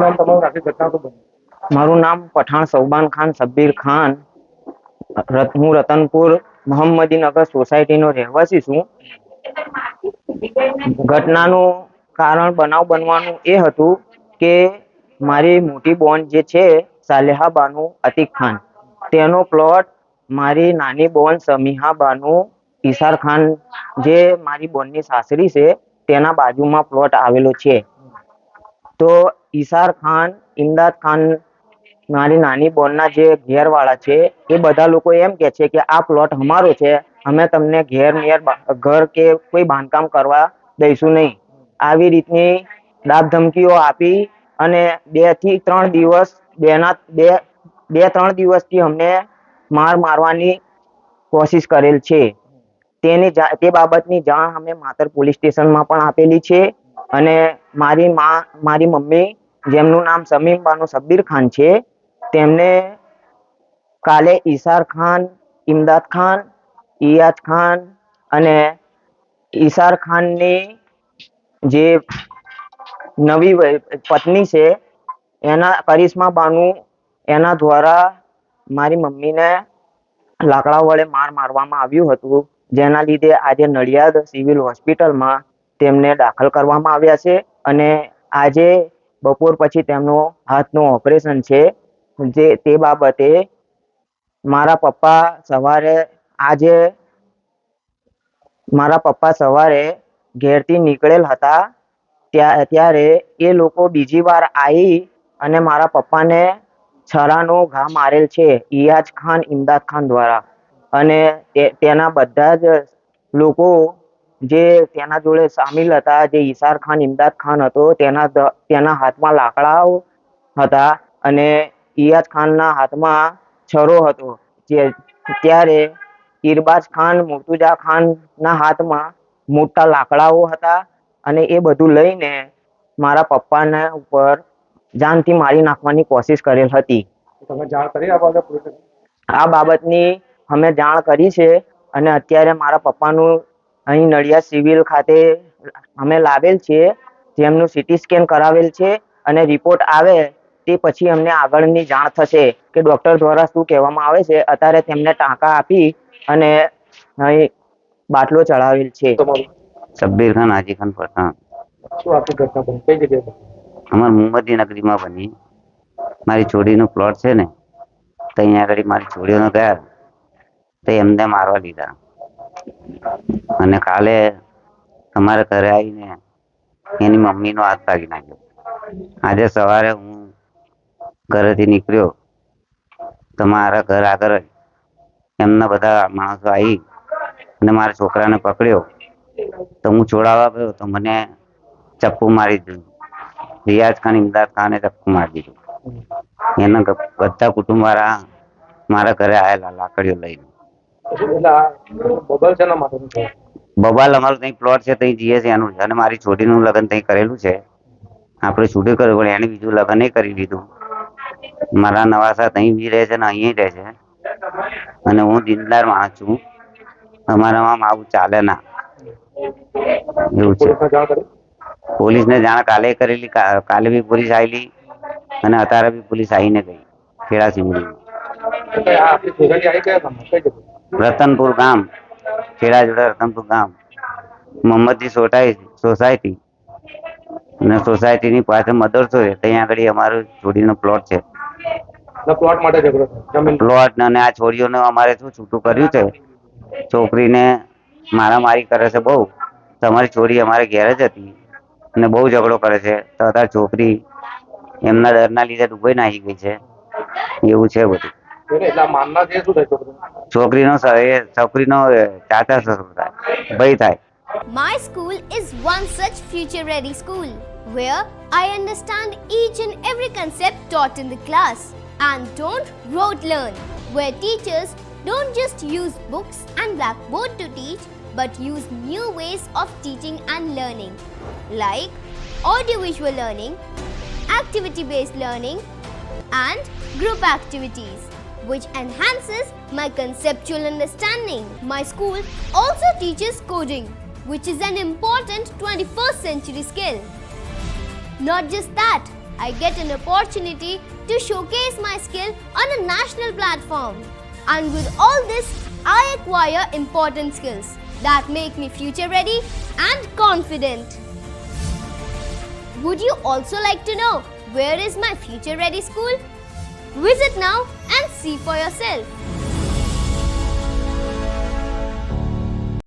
નામ તમારું આખી ઘટના તો બની? મારું નામ પઠાણ સૌબાન ખાન સબ્બીર ખાન, હું રતનપુર મોહમ્મદીનગર સોસાયટીનો રહેવાસી છું. ઘટનાનું કારણ બનાવ બનવાનું એ હતું કે મારી મોટી બોન જે છે સાલેહા બાનુ અતીક ખાન, તેનો પ્લોટ મારી નાની બોન સમીહા બાનુ ઈશાર ખાન, જે મારી બોનની સાસરી છે, તેના બાજુમાં પ્લોટ આવેલો છે. તો ઈશાર ખાન, ઇમદાદ ખાન, મારી નાની બોનના જે ઘેરવાળા છે એ બધા લોકો એમ કે છે કે આ પ્લોટ અમારો છે, અમે તમને ઘર કે કોઈ બાંધકામ કરવા દઈશું નહીં. આવી રીતની દાબ ધમકીઓ આપી અને 2 થી 3 દિવસ બે 3 દિવસથી અમને મારવાની કોશિશ કરેલ છે. તે બાબતની જાણ અમે માતર પોલીસ સ્ટેશનમાં પણ આપેલી છે. અને મારી મમ્મી, જેમનું નામ સમીમ બાનુ સબ્બીર ખાન છે, તેમને કાલે ઈશાર ખાન, ઇમદાદ ખાન, ઇયાજ ખાન અને ઈશાર ખાનની જે નવી પત્ની છે એના કરિશ્મા બાનુ, એના દ્વારા મારી મમ્મીને લાકડા વડે મારવામાં આવ્યું હતું, જેના લીધે આજે નડિયાદ સિવિલ હોસ્પિટલમાં તેમને દાખલ કરવામાં આવ્યા છે. અને આજે બપોર પછી તેમનો હાથનું ઓપરેશન છે. તે બાબતે મારા પપ્પા સવારે ઘેરથી નીકળેલ હતા, ત્યારે એ લોકો બીજી વાર આવી અને મારા પપ્પાને છરાનો ઘા મારેલ છે ઇયાજ ખાન, ઇમદાદ ખાન દ્વારા. અને તેના બધા જ લોકો જે તેના જોડે સામેલ હતા, જે ઈશાર ખાન, ઇમદાદ ખાન હતો, તેના હાથમાં લાકડાઓ હતા અને ઇયાજ ખાનના હાથમાં છરો હતો. ત્યારે ઇરબાજ ખાન, મુર્તુજા ખાનના હાથમાં મોટા લાકડાઓ હતા અને એ બધું લઈને મારા પપ્પાના ઉપર જાનથી મારી નાખવાની કોશિશ કરેલ હતી. તમે જાણ કરી આ બાબતની અમે જાણ કરી છે અને અત્યારે મારા પપ્પાનું અહીં નડિયાદ સિવિલ ખાતે અમે લાવેલ છે, જેમનું સીટી સ્કેન કરાવેલ છે અને રિપોર્ટ આવે તે પછી અમને આગળની જાણ થશે કે ડોક્ટર દ્વારા શું કહેવામાં આવે છે. અત્યારે તેમને ટાંકા આપી અને અહીં બાટલો ચડાવેલ છે. સબ્બીર ખાન, હાજી ખાન પઠાણ. શું આખી ઘટના બની? કઈ જગ્યાએ બની? અમારા મોહમ્મદી નગરીમાં બની. મારી છોડીનો પ્લોટ છે ને, તો અહીંયા આગળ મારી છોડીઓને ગયા તો એમને મારવા લીધા. અને કાલે અમારા ઘરે આવીને એની મમ્મીનો હાથ ભાગી નાખ્યો. આજે સવારે હું ઘરેથી નીકળ્યો તો મારા ઘર આગળ એમના બધા માણસો આવી અને મારા છોકરાને પકડ્યો. તો હું છોડાવવા ગયો તો મને ચપ્પુ મારી દીધું. રિયાઝ ખાન, ઇમદાદ ખાને ચપ્પુ મારી દીધું. એના બધા કુટુંબ વાળા મારા ઘરે આવેલા લાકડીઓ લઈને. બબાલ અમારું ત્યાં પ્લોટ છે, ત્યાં જઈએ છે એનું, અને મારી છોડીનું લગ્ન ત્યાં કરેલું છે. આપણે છૂટું કર્યું પણ એને બીજું લગ્ન નહીં કરી દીધું. મારા નવાસા ત્યાં બી રહે છે ને અહીં રહે છે. અને હું દિનદાર માણસ છું, અમારામાં આવું ચાલે ના. એવું છે. પોલીસને જાણ કાલે કરેલી, કાલે બી પોલીસ આવેલી અને અત્યારે બી પોલીસ આવીને ગઈ. ખેડા સિમરી રતનપુર ગામ, ખેડા જોડે રતનપુર ગામ, મોહમ્મદી સોસાયટી અને સોસાયટીની પાસે મદરસો છે, ત્યાં આગળ અમારું છોડીનો પ્લોટ છે. પ્લોટ અને આ છોડીઓને અમારે શું છૂટું કર્યું છે, છોકરીને મારામારી કરે છે બહુ. તમારી છોડી અમારે ઘેર જ હતી અને બહુ ઝઘડો કરે છે. તો અત્યારે છોકરી એમના ડરના લીધે દુબઈ નાખી ગઈ છે. એવું છે બધું. છોકરીનો ચાચા સસરો થાય, ભાઈ થાય. My school is one such future-ready school where I understand each and every concept taught in the class and don't rote learn, where teachers don't just use books and blackboard to teach but use new ways of teaching and learning like audiovisual learning, activity-based learning and group activities, which enhances my conceptual understanding. My school also teaches coding, which is an important 21st century skill. Not just that, I get an opportunity to showcase my skill on a national platform. And with all this, I acquire important skills that make me future ready and confident. Would you also like to know where is my future ready school? Visit now and see for yourself.